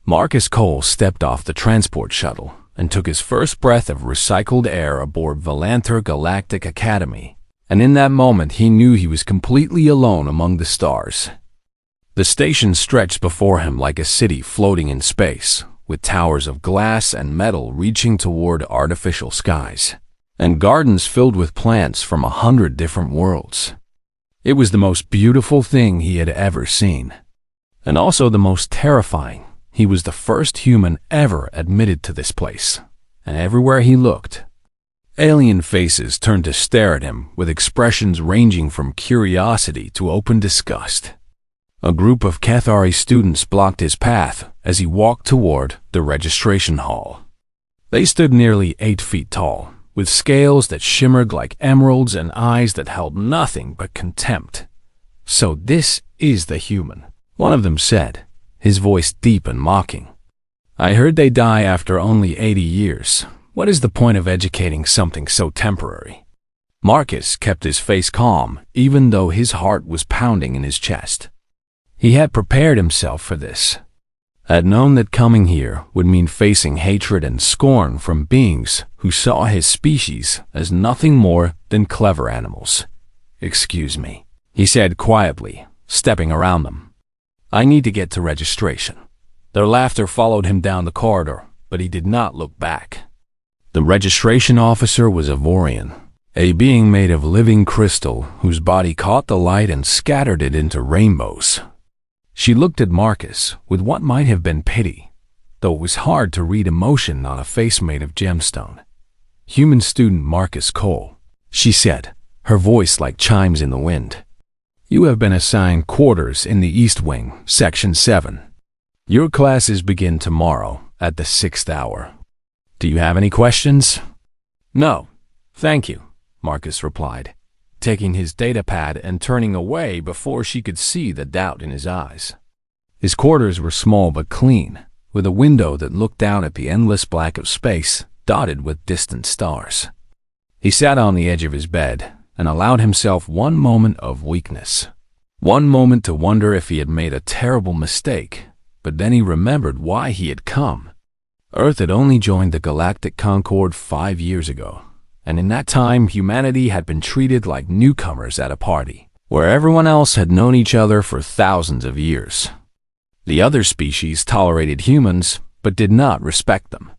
Marcus Cole stepped off the transport shuttle and took his first breath of recycled air aboard Valantor Galactic Academy, and in that moment he knew he was completely alone among the stars. The station stretched before him like a city floating in space, with towers of glass and metal reaching toward artificial skies, and gardens filled with plants from 100 different worlds. It was the most beautiful thing he had ever seen, and also the most terrifying. He was the first human ever admitted to this place, and everywhere he looked, alien faces turned to stare at him with expressions ranging from curiosity to open disgust. A group of Cathari students blocked his path as he walked toward the registration hall. They stood nearly 8 feet tall, with scales that shimmered like emeralds and eyes that held nothing but contempt. "So this is the human," one of them said, his voice deep and mocking. "I heard they die after only 80 years. What is the point of educating something so temporary?" Marcus kept his face calm, even though his heart was pounding in his chest. He had prepared himself for this, had known that coming here would mean facing hatred and scorn from beings who saw his species as nothing more than clever animals. "Excuse me," he said quietly, stepping around them. "I need to get to registration." Their laughter followed him down the corridor, but he did not look back. The registration officer was a Vorian, a being made of living crystal whose body caught the light and scattered it into rainbows. She looked at Marcus with what might have been pity, though it was hard to read emotion on a face made of gemstone. "Human student Marcus Cole," she said, her voice like chimes in the wind. "You have been assigned quarters in the East Wing, Section 7. Your classes begin tomorrow at the 6th hour. Do you have any questions?" "No, thank you," Marcus replied, taking his datapad and turning away before she could see the doubt in his eyes. His quarters were small but clean, with a window that looked out at the endless black of space, dotted with distant stars. He sat on the edge of his bed and allowed himself one moment of weakness, one moment to wonder if he had made a terrible mistake, but then he remembered why he had come. Earth had only joined the Galactic Concord 5 years ago, and in that time humanity had been treated like newcomers at a party, where everyone else had known each other for thousands of years. The other species tolerated humans, but did not respect them.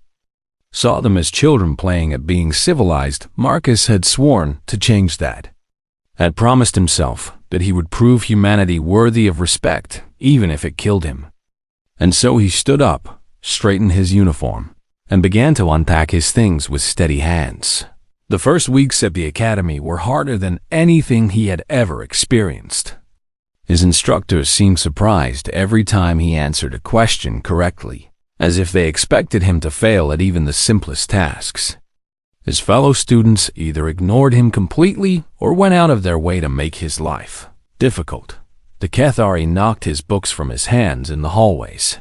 Saw them as children playing at being civilized. Marcus had sworn to change that, had promised himself that he would prove humanity worthy of respect, even if it killed him. And so he stood up, straightened his uniform, and began to unpack his things with steady hands. The first weeks at the academy were harder than anything he had ever experienced. His instructors seemed surprised every time he answered a question correctly, as if they expected him to fail at even the simplest tasks. His fellow students either ignored him completely or went out of their way to make his life difficult. The Cathari knocked his books from his hands in the hallways.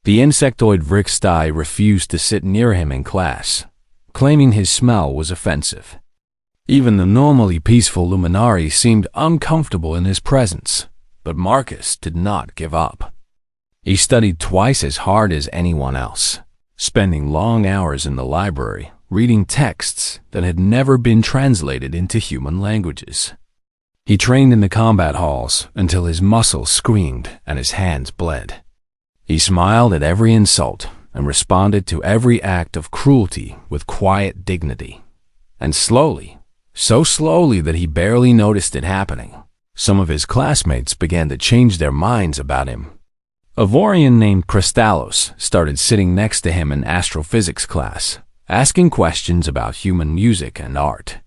The insectoid Vrixtai refused to sit near him in class, claiming his smell was offensive. Even the normally peaceful Luminari seemed uncomfortable in his presence, but Marcus did not give up. He studied twice as hard as anyone else, spending long hours in the library reading texts that had never been translated into human languages. He trained in the combat halls until his muscles screamed and his hands bled. He smiled at every insult and responded to every act of cruelty with quiet dignity. And slowly, so slowly that he barely noticed it happening, some of his classmates began to change their minds about him. A Vorian named Kristallos started sitting next to him in astrophysics class, asking questions about human music and art.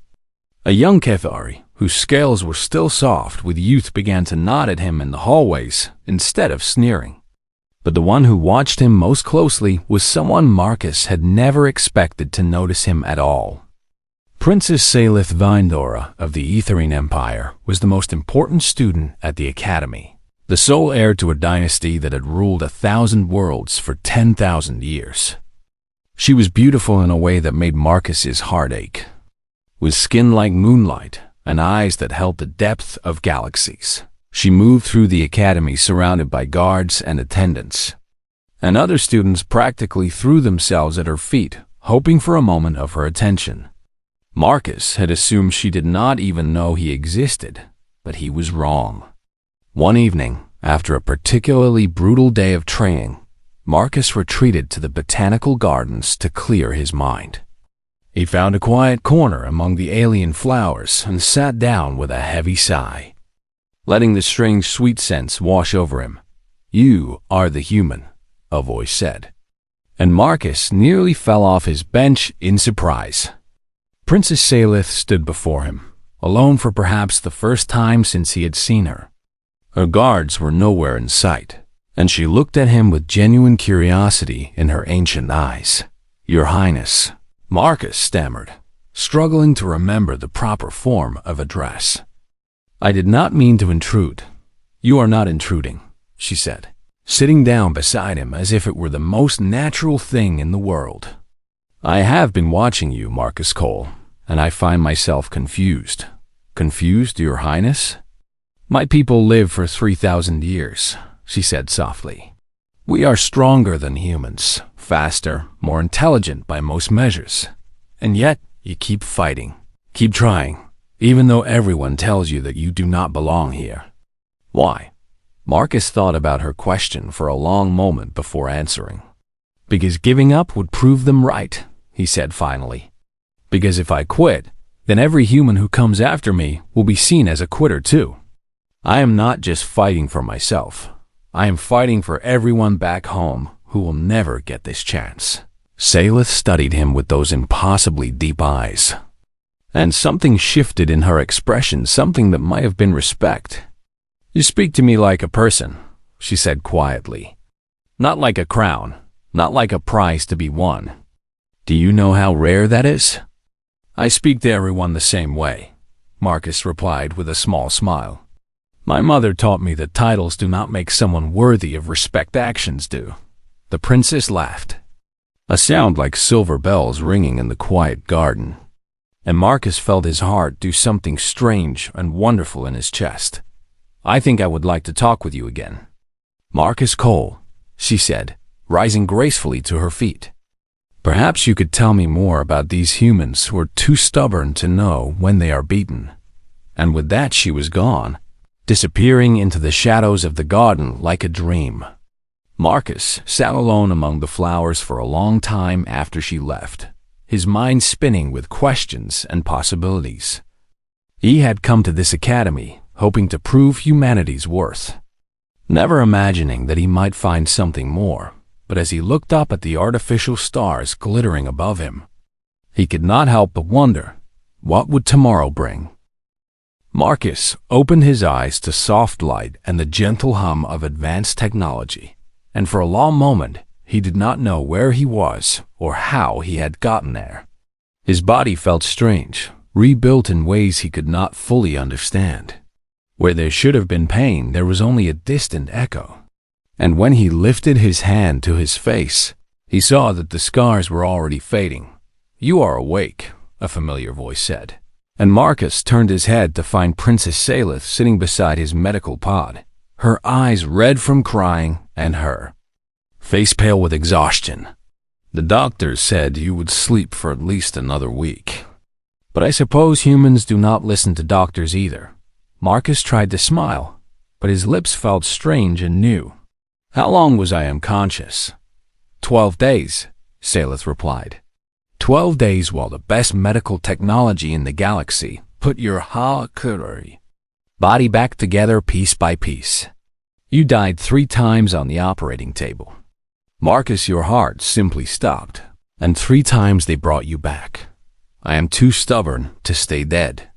A young Cathari, whose scales were still soft with youth, began to nod at him in the hallways instead of sneering. But the one who watched him most closely was someone Marcus had never expected to notice him at all. Princess Salith Vindora of the Etherine Empire was the most important student at the academy, the sole heir to a dynasty that had ruled 1,000 worlds for 10,000 years. She was beautiful in a way that made Marcus's heart ache, with skin like moonlight and eyes that held the depth of galaxies. She moved through the academy surrounded by guards and attendants, and other students practically threw themselves at her feet, hoping for a moment of her attention. Marcus had assumed she did not even know he existed, but he was wrong. One evening, after a particularly brutal day of training, Marcus retreated to the botanical gardens to clear his mind. He found a quiet corner among the alien flowers and sat down with a heavy sigh, letting the strange sweet scents wash over him. "You are the human," a voice said. And Marcus nearly fell off his bench in surprise. Princess Salith stood before him, alone for perhaps the first time since he had seen her. Her guards were nowhere in sight, and she looked at him with genuine curiosity in her ancient eyes. "Your Highness," Marcus stammered, struggling to remember the proper form of address. "I did not mean to intrude." "You are not intruding," she said, sitting down beside him as if it were the most natural thing in the world. "I have been watching you, Marcus Cole, and I find myself confused." "Confused, Your Highness?" "My people live for 3,000 years, she said softly. "We are stronger than humans, faster, more intelligent by most measures. And yet, you keep fighting, keep trying, even though everyone tells you that you do not belong here. Why?" Marcus thought about her question for a long moment before answering. "Because giving up would prove them right," he said finally. "Because if I quit, then every human who comes after me will be seen as a quitter too. I am not just fighting for myself. I am fighting for everyone back home who will never get this chance." Salith studied him with those impossibly deep eyes, and something shifted in her expression, something that might have been respect. "You speak to me like a person," she said quietly. "Not like a crown, not like a prize to be won. Do you know how rare that is?" "I speak to everyone the same way," Marcus replied with a small smile. "My mother taught me that titles do not make someone worthy of respect, actions do." The princess laughed, a sound like silver bells ringing in the quiet garden, and Marcus felt his heart do something strange and wonderful in his chest. "I think I would like to talk with you again." "Marcus Cole," she said, rising gracefully to her feet. "Perhaps you could tell me more about these humans who are too stubborn to know when they are beaten." And with that she was gone, disappearing into the shadows of the garden like a dream. Marcus sat alone among the flowers for a long time after she left, his mind spinning with questions and possibilities. He had come to this academy hoping to prove humanity's worth, never imagining that he might find something more. But as he looked up at the artificial stars glittering above him, he could not help but wonder, what would tomorrow bring? Marcus opened his eyes to soft light and the gentle hum of advanced technology, and for a long moment he did not know where he was or how he had gotten there. His body felt strange, rebuilt in ways he could not fully understand. Where there should have been pain, there was only a distant echo. And when he lifted his hand to his face, he saw that the scars were already fading. "You are awake," a familiar voice said. And Marcus turned his head to find Princess Salith sitting beside his medical pod, her eyes red from crying and her face pale with exhaustion. "The doctors said you would sleep for at least another week. But I suppose humans do not listen to doctors either." Marcus tried to smile, but his lips felt strange and new. "How long was I unconscious?" 12 days, Salith replied. 12 days while the best medical technology in the galaxy put your body back together piece by piece. You died 3 times on the operating table. Marcus, your heart simply stopped, and 3 times they brought you back. "I am too stubborn to stay dead,"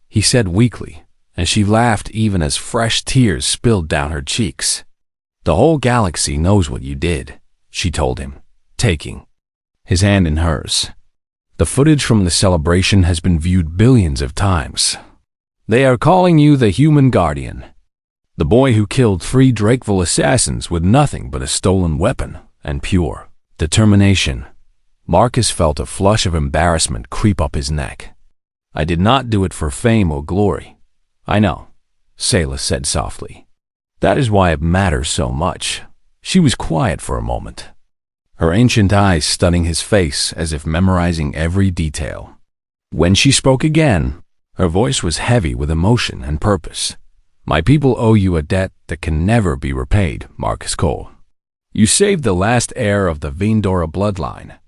he said weakly, and she laughed even as fresh tears spilled down her cheeks. "The whole galaxy knows what you did," she told him, taking his hand in hers. "The footage from the celebration has been viewed billions of times. They are calling you the human guardian. The boy who killed 3 Drakeville assassins with nothing but a stolen weapon and pure determination." Marcus felt a flush of embarrassment creep up his neck. "I did not do it for fame or glory." "I know," Salith said softly. "That is why it matters so much." She was quiet for a moment, her ancient eyes studying his face as if memorizing every detail. When she spoke again, her voice was heavy with emotion and purpose. "My people owe you a debt that can never be repaid, Marcus Cole. You saved the last heir of the Veendora bloodline,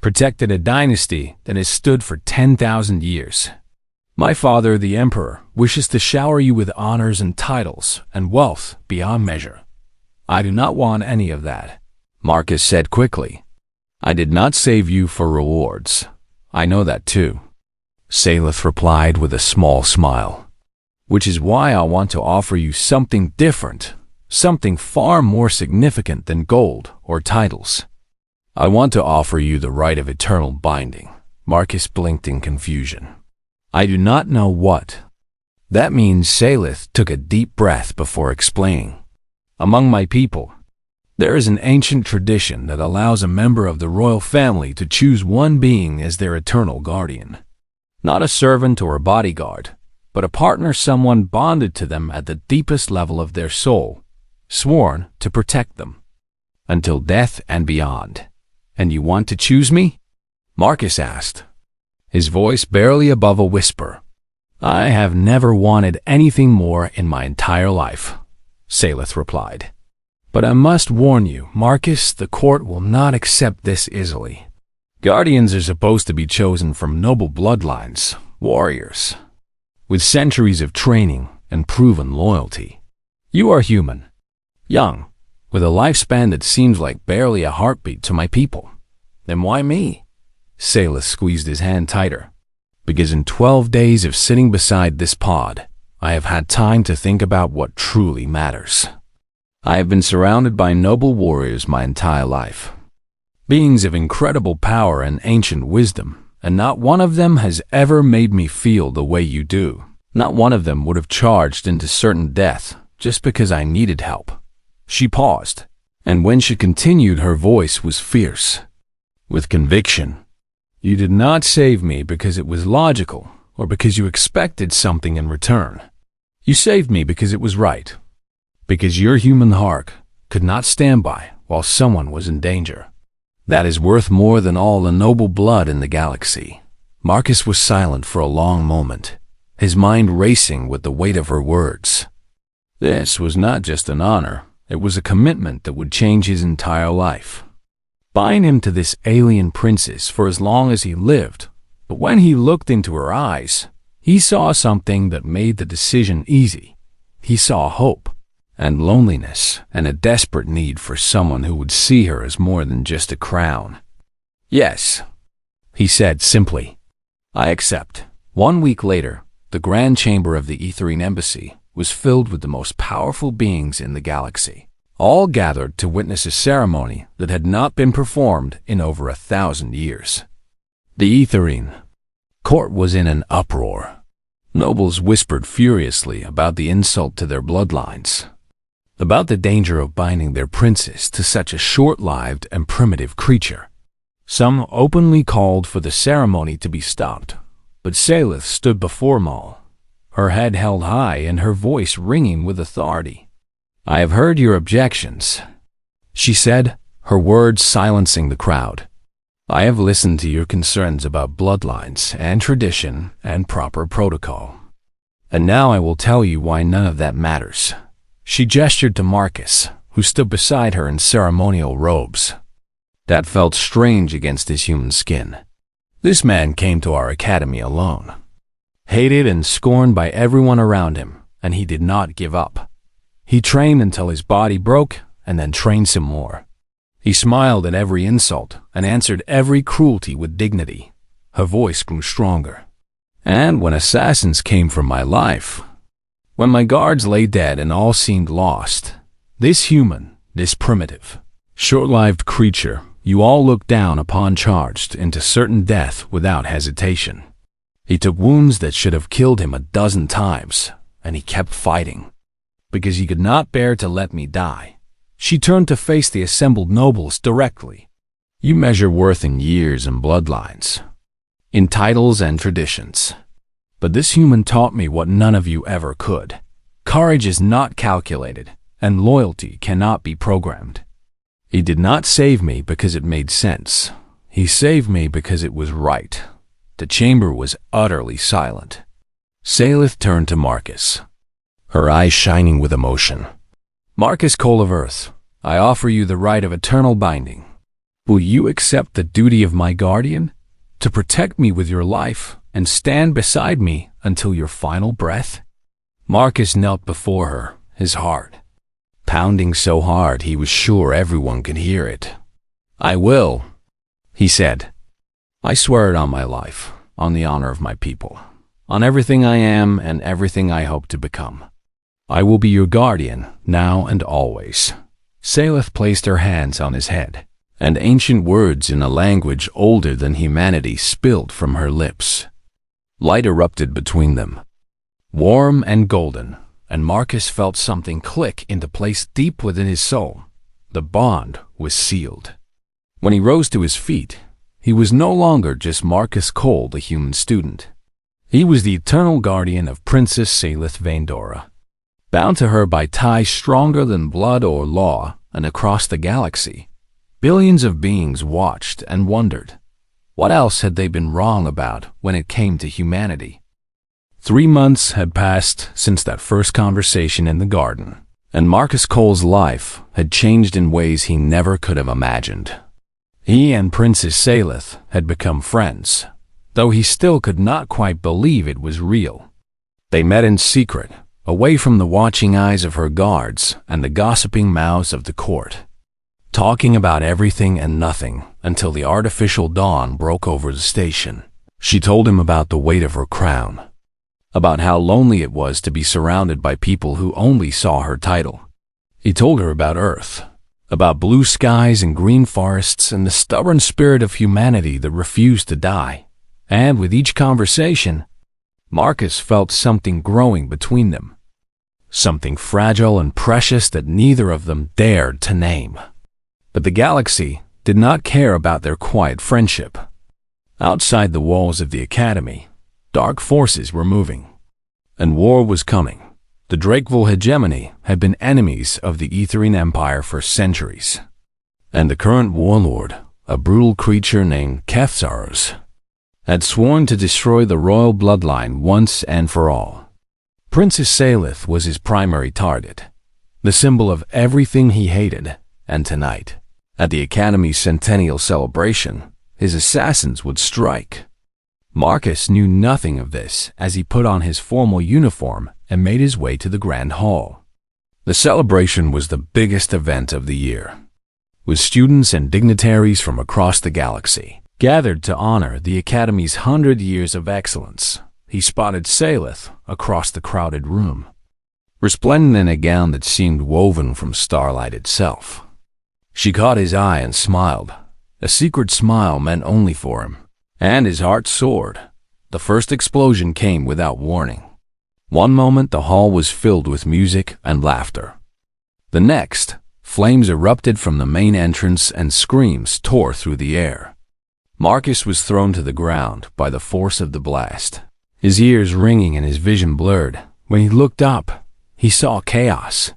protected a dynasty that has stood for 10,000 years. My father, the Emperor, wishes to shower you with honors and titles and wealth beyond measure. I do not want any of that," Marcus said quickly. "I did not save you for rewards. I know that too," Salith replied with a small smile. "Which is why I want to offer you something different, something far more significant than gold or titles. I want to offer you the right of eternal binding." Marcus blinked in confusion. "I do not know what." That means Salith took a deep breath before explaining. "Among my people, there is an ancient tradition that allows a member of the royal family to choose one being as their eternal guardian. Not a servant or a bodyguard, but a partner, someone bonded to them at the deepest level of their soul, sworn to protect them until death and beyond. And you want to choose me?" Marcus asked, his voice barely above a whisper. "I have never wanted anything more in my entire life," Salith replied. "But I must warn you, Marcus, the court will not accept this easily. Guardians are supposed to be chosen from noble bloodlines, warriors, with centuries of training and proven loyalty. You are human, young, with a lifespan that seems like barely a heartbeat to my people. Then why me?" Salith squeezed his hand tighter. "Because in 12 days of sitting beside this pod, I have had time to think about what truly matters. I have been surrounded by noble warriors my entire life, beings of incredible power and ancient wisdom, and not one of them has ever made me feel the way you do. Not one of them would have charged into certain death just because I needed help." She paused, and when she continued, her voice was fierce, with conviction. "You did not save me because it was logical or because you expected something in return. You saved me because it was right, because your human heart could not stand by while someone was in danger. That is worth more than all the noble blood in the galaxy." Marcus was silent for a long moment, his mind racing with the weight of her words. This was not just an honor, it was a commitment that would change his entire life, bind him to this alien princess for as long as he lived. But when he looked into her eyes, he saw something that made the decision easy. He saw hope and loneliness and a desperate need for someone who would see her as more than just a crown. "Yes," he said simply. "I accept." 1 week later, the grand chamber of the Etherine embassy was filled with the most powerful beings in the galaxy, all gathered to witness a ceremony that had not been performed in over 1,000 years. The Etherine court was in an uproar. Nobles whispered furiously about the insult to their bloodlines, about the danger of binding their princess to such a short-lived and primitive creature. Some openly called for the ceremony to be stopped, but Salith stood before them all, her head held high and her voice ringing with authority. "I have heard your objections," she said, her words silencing the crowd. "I have listened to your concerns about bloodlines and tradition and proper protocol. And now I will tell you why none of that matters." She gestured to Marcus, who stood beside her in ceremonial robes. That felt strange against his human skin. This man came to our academy alone, hated and scorned by everyone around him, and he did not give up. He trained until his body broke and then trained some more. He smiled at every insult and answered every cruelty with dignity. Her voice grew stronger. "And when assassins came for my life, when my guards lay dead and all seemed lost, this human, this primitive, short-lived creature you all looked down upon charged into certain death without hesitation. He took wounds that should have killed him a dozen times, and he kept fighting, because he could not bear to let me die." She turned to face the assembled nobles directly. "You measure worth in years and bloodlines, in titles and traditions. But this human taught me what none of you ever could. Courage is not calculated, and loyalty cannot be programmed. He did not save me because it made sense. He saved me because it was right. The chamber was utterly silent. Salith turned to Marcus, her eyes shining with emotion. Marcus Cole of Earth, I offer you the right of eternal binding. Will you accept the duty of my guardian? To protect me with your life and stand beside me until your final breath? Marcus knelt before her, his heart pounding so hard he was sure everyone could hear it. I will, he said. I swear it on my life, on the honor of my people, on everything I am and everything I hope to become. I will be your guardian, now and always. Salith placed her hands on his head, and ancient words in a language older than humanity spilled from her lips. Light erupted between them, warm and golden, and Marcus felt something click into place deep within his soul. The bond was sealed. When he rose to his feet, he was no longer just Marcus Cole, the human student. He was the eternal guardian of Princess Salith Vandora, bound to her by ties stronger than blood or law, and across the galaxy, billions of beings watched and wondered. What else had they been wrong about when it came to humanity? 3 months had passed since that first conversation in the garden, and Marcus Cole's life had changed in ways he never could have imagined. He and Princess Salith had become friends, though he still could not quite believe it was real. They met in secret, away from the watching eyes of her guards and the gossiping mouths of the court, talking about everything and nothing until the artificial dawn broke over the station. She told him about the weight of her crown, about how lonely it was to be surrounded by people who only saw her title. He told her about Earth, about blue skies and green forests and the stubborn spirit of humanity that refused to die. And with each conversation, Marcus felt something growing between them, something fragile and precious that neither of them dared to name. But the galaxy did not care about their quiet friendship. Outside the walls of the Academy, dark forces were moving, and war was coming. The Drakeville hegemony had been enemies of the Etherian Empire for centuries, and the current warlord, a brutal creature named Kefzaros, had sworn to destroy the royal bloodline once and for all. Princess Salith was his primary target, the symbol of everything he hated, and tonight, at the Academy's centennial celebration, his assassins would strike. Marcus knew nothing of this as he put on his formal uniform and made his way to the Grand Hall. The celebration was the biggest event of the year, with students and dignitaries from across the galaxy gathered to honor the Academy's 100 years of excellence. He spotted Salith across the crowded room, resplendent in a gown that seemed woven from starlight itself. She caught his eye and smiled, a secret smile meant only for him. And his heart soared. The first explosion came without warning. One moment the hall was filled with music and laughter. The next, flames erupted from the main entrance and screams tore through the air. Marcus was thrown to the ground by the force of the blast, his ears ringing and his vision blurred. When he looked up, he saw chaos.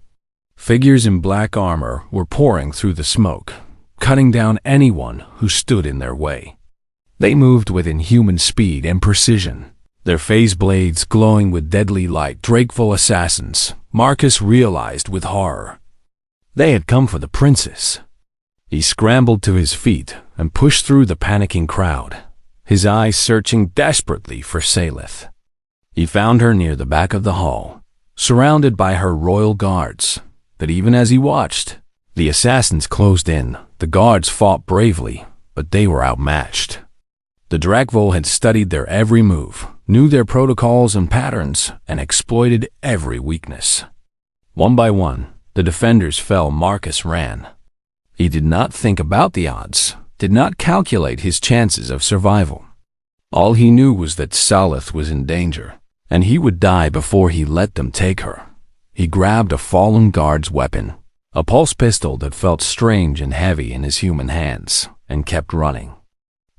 Figures in black armor were pouring through the smoke, cutting down anyone who stood in their way. They moved with inhuman speed and precision, their phase blades glowing with deadly light. Drakeville assassins, Marcus realized with horror. They had come for the princess. He scrambled to his feet and pushed through the panicking crowd, his eyes searching desperately for Salith. He found her near the back of the hall, surrounded by her royal guards. But even as he watched, the assassins closed in. The guards fought bravely, but they were outmatched. The Drakeville had studied their every move, knew their protocols and patterns, and exploited every weakness. One by one, the defenders fell. Marcus ran. He did not think about the odds, did not calculate his chances of survival. All he knew was that Salith was in danger, and he would die before he let them take her. He grabbed a fallen guard's weapon, a pulse pistol that felt strange and heavy in his human hands, and kept running.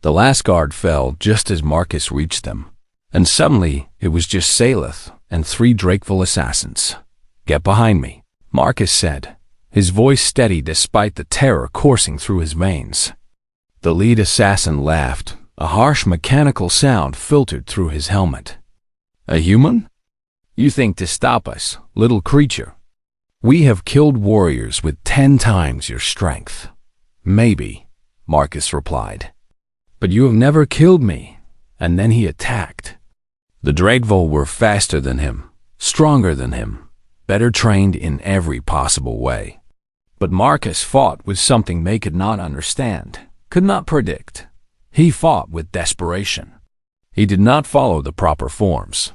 The last guard fell just as Marcus reached them, and suddenly it was just Salith and 3 Drakeville assassins. "Get behind me," Marcus said, his voice steady despite the terror coursing through his veins. The lead assassin laughed. A harsh mechanical sound filtered through his helmet. A human? You think to stop us, little creature? We have killed warriors with 10 times your strength. Maybe, Marcus replied. But you have never killed me. And then he attacked. The Drakevol were faster than him, stronger than him, better trained in every possible way. But Marcus fought with something they could not understand, could not predict. He fought with desperation. He did not follow the proper forms,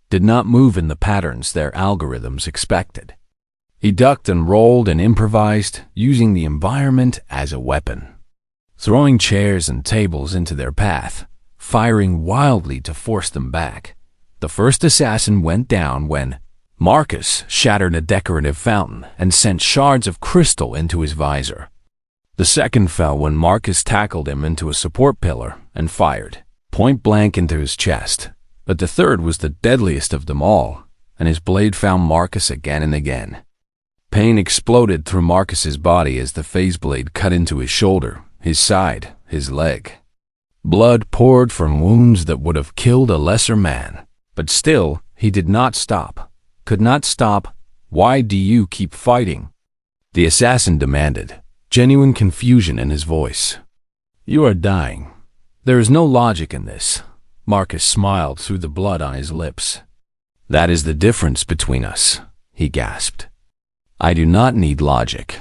did not move in the patterns their algorithms expected. He ducked and rolled and improvised, using the environment as a weapon, throwing chairs and tables into their path, firing wildly to force them back. The first assassin went down when Marcus shattered a decorative fountain and sent shards of crystal into his visor. The second fell when Marcus tackled him into a support pillar and fired, point blank into his chest. But the third was the deadliest of them all, and his blade found Marcus again and again. Pain exploded through Marcus's body as the phase blade cut into his shoulder, his side, his leg. Blood poured from wounds that would have killed a lesser man. But still, he did not stop. Could not stop. Why do you keep fighting? The assassin demanded, genuine confusion in his voice. You are dying. There is no logic in this. Marcus smiled through the blood on his lips. That is the difference between us, he gasped. I do not need logic.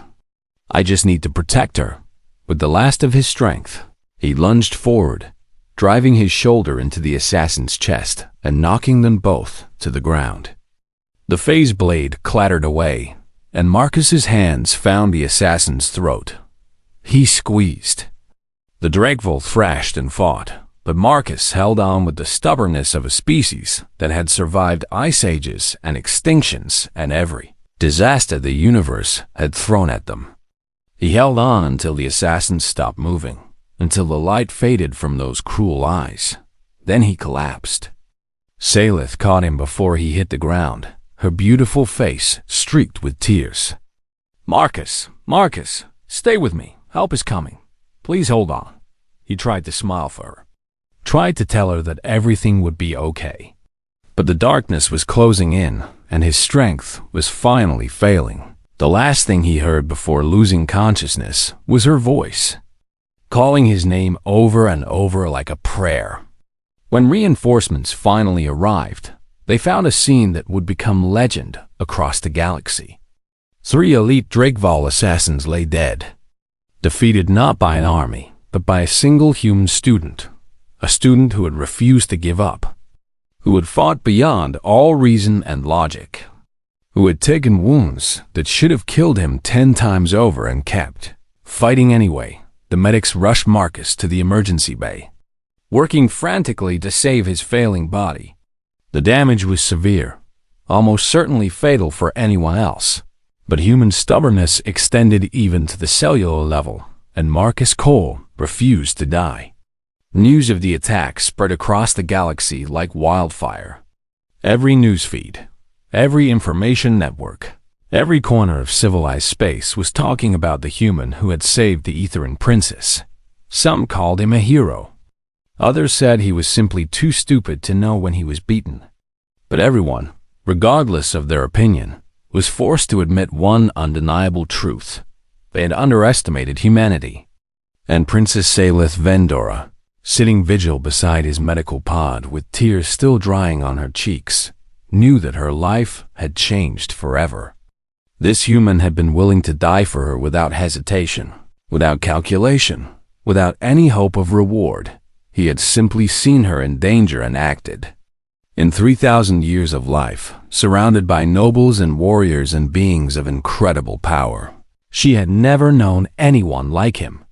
I just need to protect her. With the last of his strength, he lunged forward, driving his shoulder into the assassin's chest and knocking them both to the ground. The phase blade clattered away, and Marcus's hands found the assassin's throat. He squeezed. The Drakevol thrashed and fought, but Marcus held on with the stubbornness of a species that had survived ice ages and extinctions and every disaster the universe had thrown at them. He held on until the assassin stopped moving, until the light faded from those cruel eyes. Then he collapsed. Salith caught him before he hit the ground, her beautiful face streaked with tears. Marcus, Marcus, stay with me. Help is coming. Please hold on. He tried to smile for her, tried to tell her that everything would be okay. But the darkness was closing in, and his strength was finally failing. The last thing he heard before losing consciousness was her voice, calling his name over and over like a prayer. When reinforcements finally arrived, they found a scene that would become legend across the galaxy. 3 elite Drakevol assassins lay dead, defeated not by an army, but by a single human student, a student who had refused to give up, who had fought beyond all reason and logic, who had taken wounds that should have killed him 10 times over and kept fighting anyway. The medics rushed Marcus to the emergency bay, working frantically to save his failing body. The damage was severe, almost certainly fatal for anyone else. But human stubbornness extended even to the cellular level, and Marcus Cole refused to die. News of the attack spread across the galaxy like wildfire. Every newsfeed, every information network, every corner of civilized space was talking about the human who had saved the Etherean princess. Some called him a hero. Others said he was simply too stupid to know when he was beaten. But everyone, regardless of their opinion, was forced to admit one undeniable truth. They had underestimated humanity. And Princess Salith Vendora, sitting vigil beside his medical pod with tears still drying on her cheeks, knew that her life had changed forever. This human had been willing to die for her without hesitation, without calculation, without any hope of reward. He had simply seen her in danger and acted. In 3,000 years of life, surrounded by nobles and warriors and beings of incredible power, she had never known anyone like him.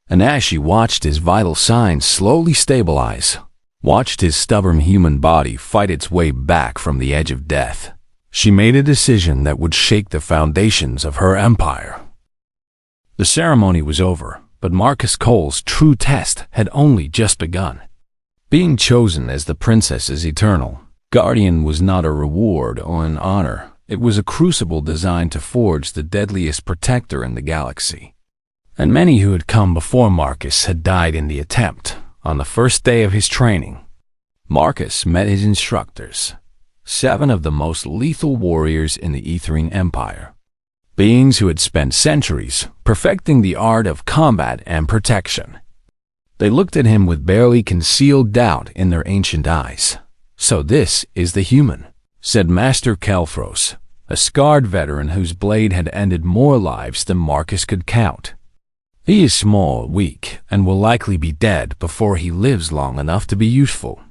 And as she watched his vital signs slowly stabilize, watched his stubborn human body fight its way back from the edge of death, she made a decision that would shake the foundations of her empire. The ceremony was over, but Marcus Cole's true test had only just begun. Being chosen as the princess's eternal guardian was not a reward or an honor. It was a crucible designed to forge the deadliest protector in the galaxy. And many who had come before Marcus had died in the attempt. On the first day of his training, Marcus met his instructors, 7 of the most lethal warriors in the Ethering Empire, beings who had spent centuries perfecting the art of combat and protection. They looked at him with barely concealed doubt in their ancient eyes. "So this is the human," said Master Kelfros, a scarred veteran whose blade had ended more lives than Marcus could count. "He is small, weak, and will likely be dead before he lives long enough to be useful.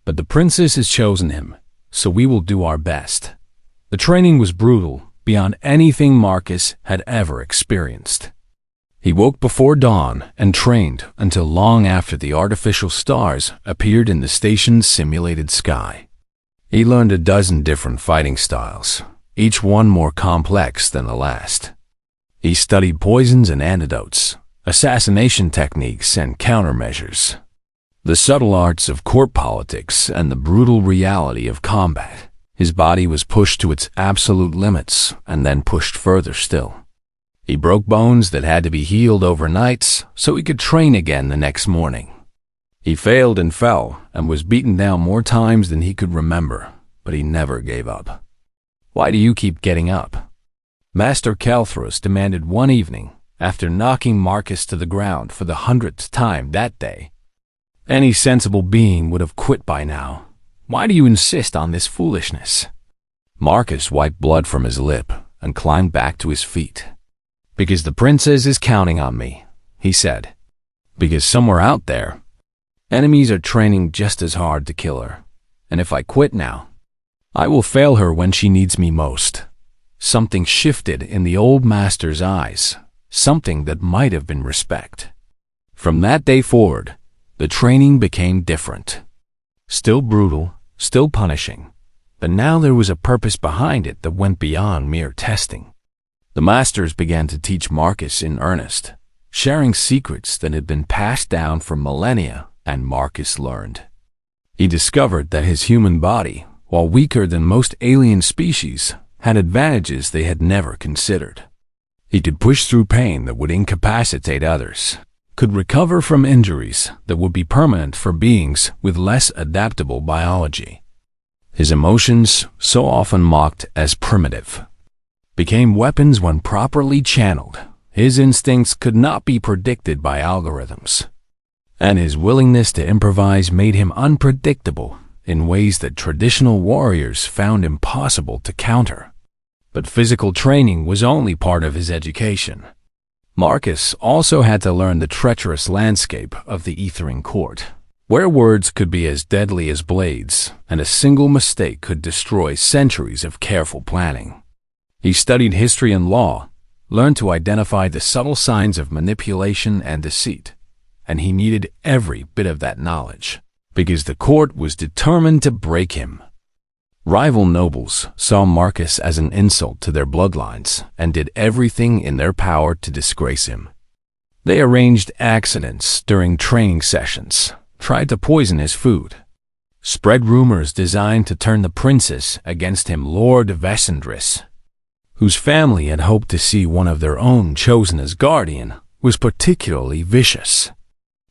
But the princess has chosen him, so we will do our best." The training was brutal, beyond anything Marcus had ever experienced. He woke before dawn and trained until long after the artificial stars appeared in the station's simulated sky. He learned a dozen different fighting styles, each one more complex than the last. He studied poisons and antidotes, assassination techniques and countermeasures, the subtle arts of court politics and the brutal reality of combat. His body was pushed to its absolute limits and then pushed further still. He broke bones that had to be healed overnight so he could train again the next morning. He failed and fell and was beaten down more times than he could remember, but he never gave up. "Why do you keep getting up?" Master Kelthros demanded one evening after knocking Marcus to the ground for the 100th time that day. Any sensible being would have quit by now. "Why do you insist on this foolishness?" Marcus wiped blood from his lip and climbed back to his feet. "Because the princess is counting on me," he said. "Because somewhere out there, enemies are training just as hard to kill her. And if I quit now, I will fail her when she needs me most." Something shifted in the old master's eyes, something that might have been respect. From that day forward, the training became different. Still brutal, still punishing, but now there was a purpose behind it that went beyond mere testing. The masters began to teach Marcus in earnest, sharing secrets that had been passed down for millennia, and Marcus learned. He discovered that his human body, while weaker than most alien species, had advantages they had never considered. He could push through pain that would incapacitate others, could recover from injuries that would be permanent for beings with less adaptable biology. His emotions, so often mocked as primitive, became weapons when properly channeled. His instincts could not be predicted by algorithms, and his willingness to improvise made him unpredictable in ways that traditional warriors found impossible to counter. But physical training was only part of his education. Marcus also had to learn the treacherous landscape of the Ethering Court, where words could be as deadly as blades, and a single mistake could destroy centuries of careful planning. He studied history and law, learned to identify the subtle signs of manipulation and deceit, and he needed every bit of that knowledge, because the court was determined to break him. Rival nobles saw Marcus as an insult to their bloodlines and did everything in their power to disgrace him. They arranged accidents during training sessions, tried to poison his food, spread rumors designed to turn the princess against him. Lord Vexendris, whose family had hoped to see one of their own chosen as guardian, was particularly vicious.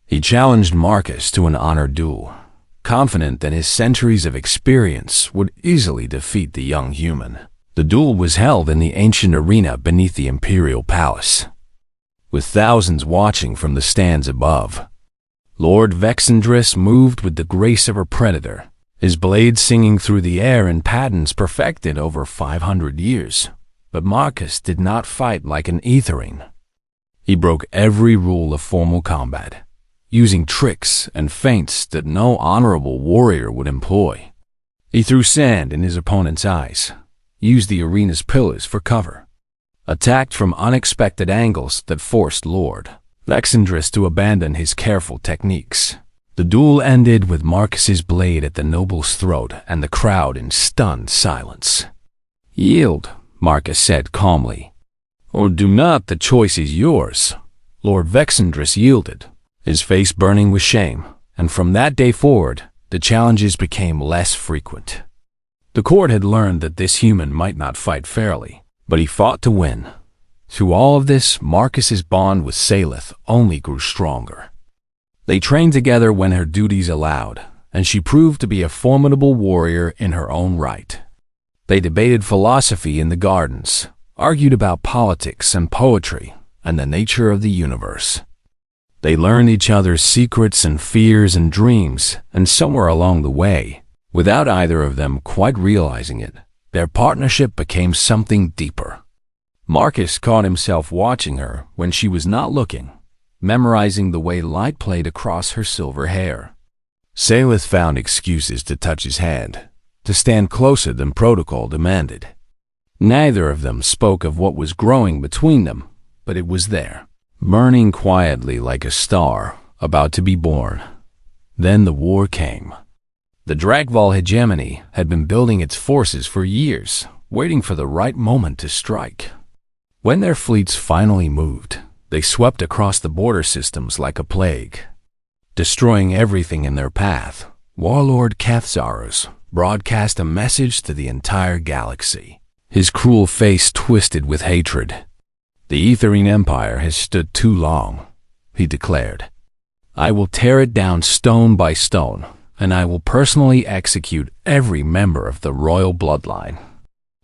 He challenged Marcus to an honor duel, confident that his centuries of experience would easily defeat the young human. The duel was held in the ancient arena beneath the imperial palace, with thousands watching from the stands above. Lord Vexendris moved with the grace of a predator, his blade singing through the air in patterns perfected over 500 years. But Marcus did not fight like an Ethering. He broke every rule of formal combat, using tricks and feints that no honorable warrior would employ. He threw sand in his opponent's eyes, used the arena's pillars for cover, attacked from unexpected angles that forced Lord Vexendris to abandon his careful techniques. The duel ended with Marcus's blade at the noble's throat and the crowd in stunned silence. "Yield," Marcus said calmly, "or do not. The choice is yours." Lord Vexendris yielded, his face burning with shame, and from that day forward, the challenges became less frequent. The court had learned that this human might not fight fairly, but he fought to win. Through all of this, Marcus's bond with Salith only grew stronger. They trained together when her duties allowed, and she proved to be a formidable warrior in her own right. They debated philosophy in the gardens, argued about politics and poetry, and the nature of the universe. They learned each other's secrets and fears and dreams, and somewhere along the way, without either of them quite realizing it, their partnership became something deeper. Marcus caught himself watching her when she was not looking, memorizing the way light played across her silver hair. Salith found excuses to touch his hand, to stand closer than protocol demanded. Neither of them spoke of what was growing between them, but it was there, burning quietly like a star about to be born. Then the war came. The Dragval hegemony had been building its forces for years, waiting for the right moment to strike. When their fleets finally moved, they swept across the border systems like a plague, destroying everything in their path. Warlord Kethzaros broadcast a message to the entire galaxy, his cruel face twisted with hatred. "The Aetherine Empire has stood too long," he declared. "I will tear it down stone by stone, and I will personally execute every member of the royal bloodline.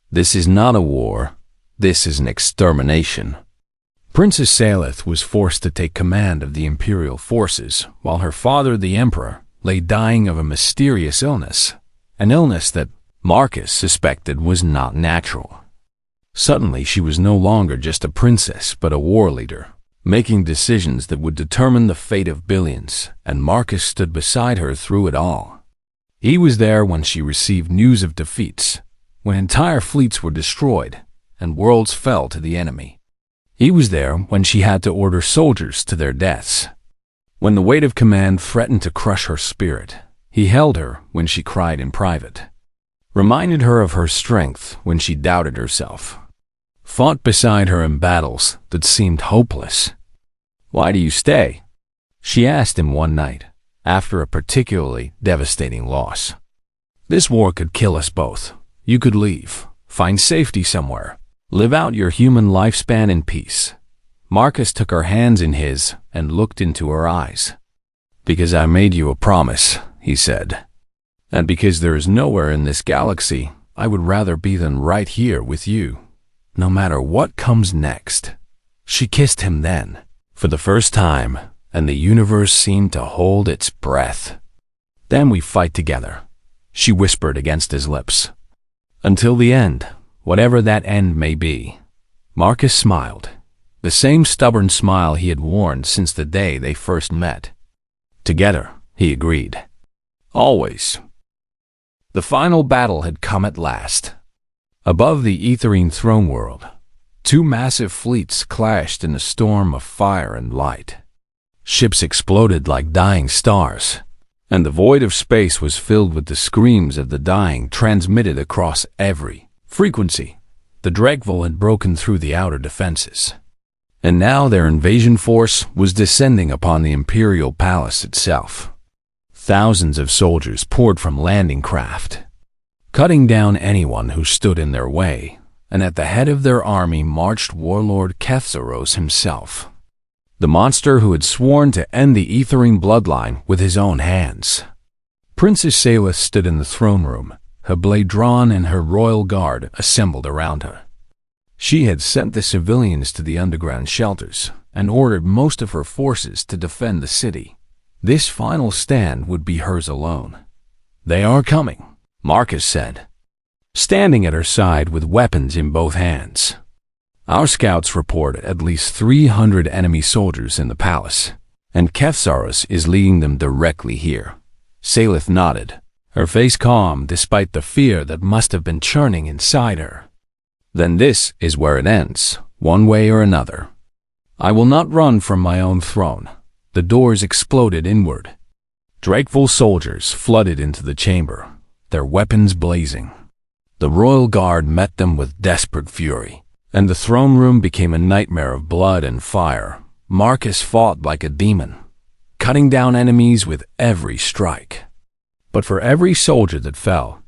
This is not a war. This is an extermination." Princess Salith was forced to take command of the Imperial forces, while her father, the Emperor, lay dying of a mysterious illness, an illness that Marcus suspected was not natural. Suddenly, she was no longer just a princess, but a war leader, making decisions that would determine the fate of billions, and Marcus stood beside her through it all. He was there when she received news of defeats, when entire fleets were destroyed, and worlds fell to the enemy. He was there when she had to order soldiers to their deaths. When the weight of command threatened to crush her spirit, he held her when she cried in private, reminded her of her strength when she doubted herself, fought beside her in battles that seemed hopeless. "Why do you stay?" she asked him one night, after a particularly devastating loss. "This war could kill us both. You could leave, find safety somewhere, live out your human lifespan in peace." Marcus took her hands in his and looked into her eyes. "Because I made you a promise," he said. "And because there is nowhere in this galaxy I would rather be than right here with you, no matter what comes next." She kissed him then, for the first time, and the universe seemed to hold its breath. "Then we fight together," she whispered against his lips. "Until the end, whatever that end may be." Marcus smiled, the same stubborn smile he had worn since the day they first met. "Together," he agreed. "Always." The final battle had come at last. Above the Aetherine throne world, two massive fleets clashed in a storm of fire and light. Ships exploded like dying stars, and the void of space was filled with the screams of the dying transmitted across every frequency. The Dragval had broken through the outer defenses, and now their invasion force was descending upon the Imperial Palace itself. Thousands of soldiers poured from landing craft, cutting down anyone who stood in their way, and at the head of their army marched Warlord Kethzaros himself, the monster who had sworn to end the Aetherine bloodline with his own hands. Princess Salith stood in the throne room, her blade drawn and her royal guard assembled around her. She had sent the civilians to the underground shelters and ordered most of her forces to defend the city. This final stand would be hers alone. "They are coming," Marcus said, standing at her side with weapons in both hands. "Our scouts report at least 300 enemy soldiers in the palace, and Kethzaros is leading them directly here." Salith nodded, her face calm despite the fear that must have been churning inside her. "Then this is where it ends, one way or another. I will not run from my own throne." The doors exploded inward. Dragval soldiers flooded into the chamber, their weapons blazing. The royal guard met them with desperate fury, and the throne room became a nightmare of blood and fire. Marcus fought like a demon, cutting down enemies with every strike. But for every soldier that fell,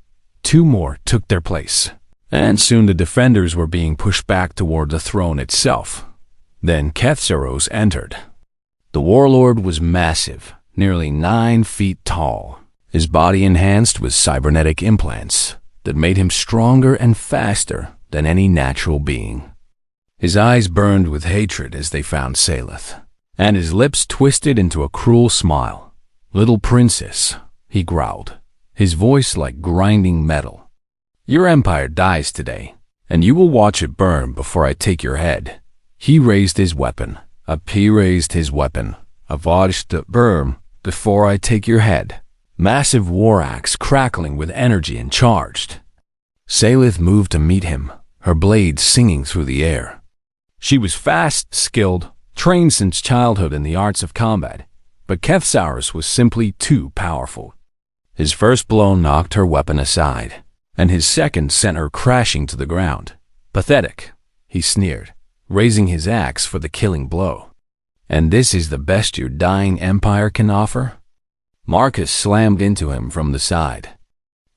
two more took their place, and soon the defenders were being pushed back toward the throne itself. Then Kethzeros entered. The warlord was massive, nearly 9 feet tall, his body enhanced with cybernetic implants that made him stronger and faster than any natural being. His eyes burned with hatred as they found Salith, and his lips twisted into a cruel smile. "Little princess," he growled, his voice like grinding metal. "Your empire dies today, and you will watch it burn before I take your head." He raised his weapon. He raised his weapon. "Watch it burn before I take your head." Massive war axe crackling with energy and charged. Salith moved to meet him, her blade singing through the air. She was fast, skilled, trained since childhood in the arts of combat, but Kethzeros was simply too powerful. His first blow knocked her weapon aside, and his second sent her crashing to the ground. "Pathetic," he sneered, raising his axe for the killing blow. "And this is the best your dying empire can offer?" Marcus slammed into him from the side.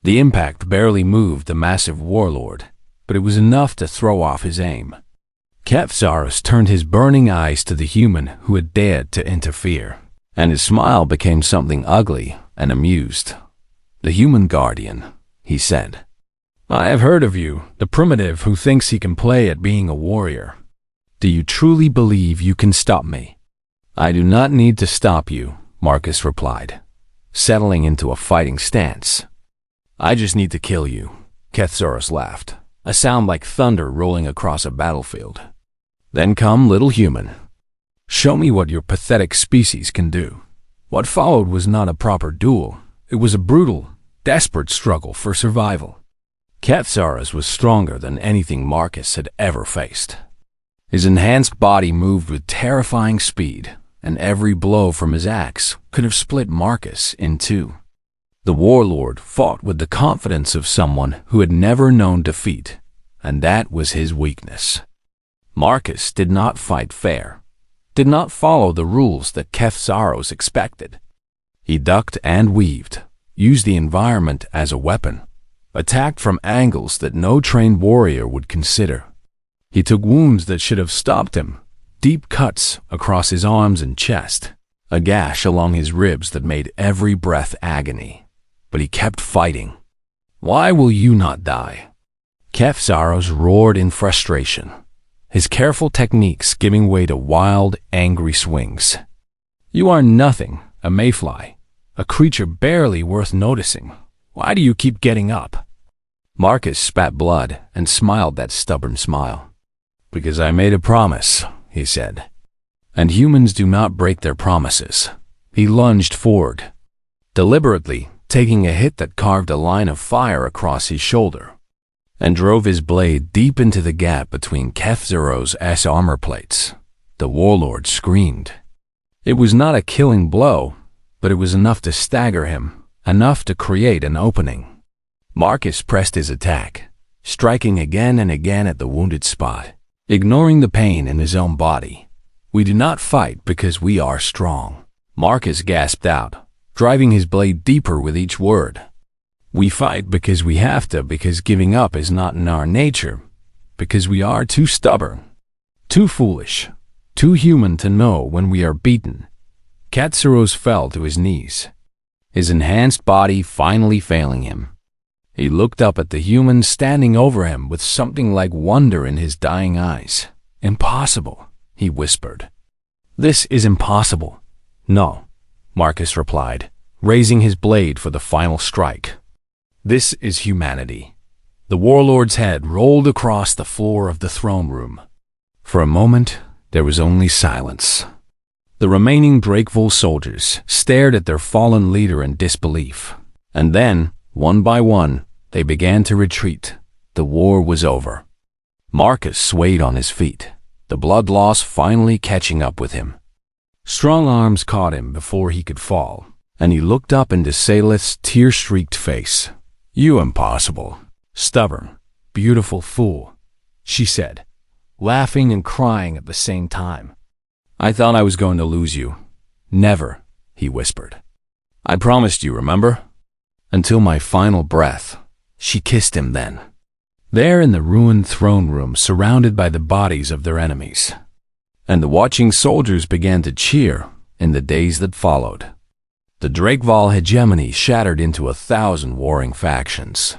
The impact barely moved the massive warlord, but it was enough to throw off his aim. Kethzeros turned his burning eyes to the human who had dared to interfere, and his smile became something ugly and amused. "The human guardian," he said. "I have heard of you, the primitive who thinks he can play at being a warrior. Do you truly believe you can stop me?" "I do not need to stop you," Marcus replied, settling into a fighting stance. "I just need to kill you," Kethzeros laughed, a sound like thunder rolling across a battlefield. "Then come, little human. Show me what your pathetic species can do." What followed was not a proper duel. It was a brutal, desperate struggle for survival. Kethzeros was stronger than anything Marcus had ever faced. His enhanced body moved with terrifying speed, and every blow from his axe could have split Marcus in two. The warlord fought with the confidence of someone who had never known defeat, and that was his weakness. Marcus did not fight fair, did not follow the rules that Kethzeros expected. He ducked and weaved, used the environment as a weapon, attacked from angles that no trained warrior would consider. He took wounds that should have stopped him, deep cuts across his arms and chest, a gash along his ribs that made every breath agony. But he kept fighting. "Why will you not die?" Kethzeros roared in frustration, his careful techniques giving way to wild, angry swings. "You are nothing, a mayfly, a creature barely worth noticing. Why do you keep getting up?" Marcus spat blood and smiled that stubborn smile. "Because I made a promise," he said. "And humans do not break their promises." He lunged forward, deliberately taking a hit that carved a line of fire across his shoulder, and drove his blade deep into the gap between Kethzeros' armor plates. The warlord screamed. It was not a killing blow, but it was enough to stagger him, enough to create an opening. Marcus pressed his attack, striking again and again at the wounded spot, ignoring the pain in his own body. "We do not fight because we are strong," Marcus gasped out, driving his blade deeper with each word. "We fight because we have to, because giving up is not in our nature, because we are too stubborn, too foolish, too human to know when we are beaten." Kethzeros fell to his knees, his enhanced body finally failing him. He looked up at the human standing over him with something like wonder in his dying eyes. "Impossible," he whispered. "This is impossible." "No," Marcus replied, raising his blade for the final strike. "This is humanity." The warlord's head rolled across the floor of the throne room. For a moment, there was only silence. The remaining Drakeville soldiers stared at their fallen leader in disbelief, and then, one by one, they began to retreat. The war was over. Marcus swayed on his feet, the blood loss finally catching up with him. Strong arms caught him before he could fall, and he looked up into Salith's tear-streaked face. "You impossible, stubborn, beautiful fool," she said, laughing and crying at the same time. "I thought I was going to lose you." "Never," he whispered. "I promised you, remember? Until my final breath." She kissed him then. There in the ruined throne room, surrounded by the bodies of their enemies. And the watching soldiers began to cheer in the days that followed. The Drakval hegemony shattered into 1,000 warring factions,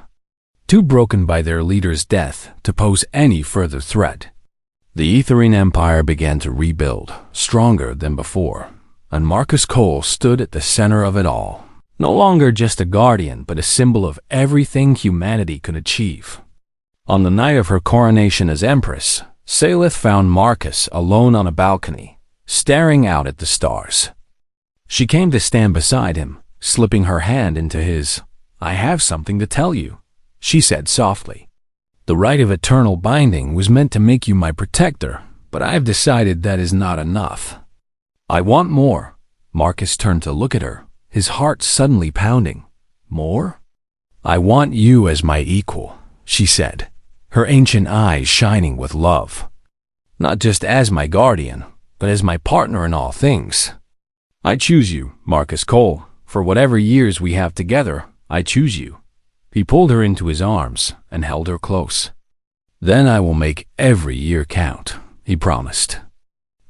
too broken by their leader's death to pose any further threat. The Aetherian Empire began to rebuild, stronger than before, and Marcus Cole stood at the center of it all, no longer just a guardian, but a symbol of everything humanity could achieve. On the night of her coronation as Empress, Salith found Marcus alone on a balcony, staring out at the stars. She came to stand beside him, slipping her hand into his. "I have something to tell you," she said softly. "The rite of eternal binding was meant to make you my protector, but I've decided that is not enough. I want more." Marcus turned to look at her, his heart suddenly pounding. "More?" "I want you as my equal," she said, her ancient eyes shining with love. "Not just as my guardian, but as my partner in all things. I choose you, Marcus Cole. For whatever years we have together, I choose you." He pulled her into his arms and held her close. "Then I will make every year count," he promised.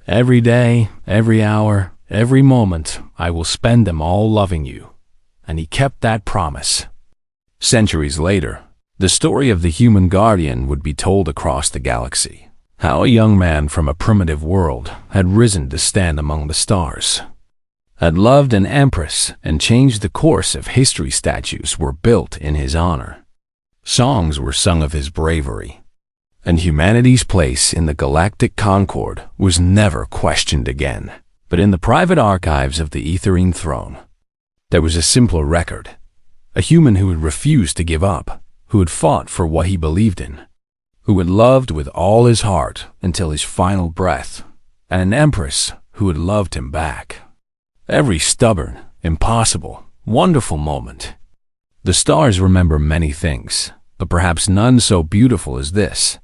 "Every day, every hour, every moment, I will spend them all loving you." And he kept that promise. Centuries later, the story of the human guardian would be told across the galaxy. How a young man from a primitive world had risen to stand among the stars, had loved an empress, and changed the course of history. Statues were built in his honor. Songs were sung of his bravery. And humanity's place in the galactic concord was never questioned again. But in the private archives of the Aetherian throne, there was a simpler record. A human who had refused to give up, who had fought for what he believed in, who had loved with all his heart until his final breath, and an empress who had loved him back. Every stubborn, impossible, wonderful moment. The stars remember many things, but perhaps none so beautiful as this,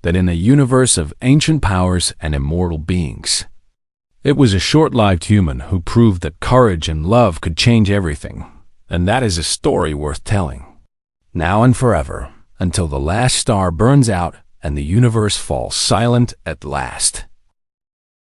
that in a universe of ancient powers and immortal beings, it was a short-lived human who proved that courage and love could change everything, and that is a story worth telling. Now and forever, until the last star burns out and the universe falls silent at last.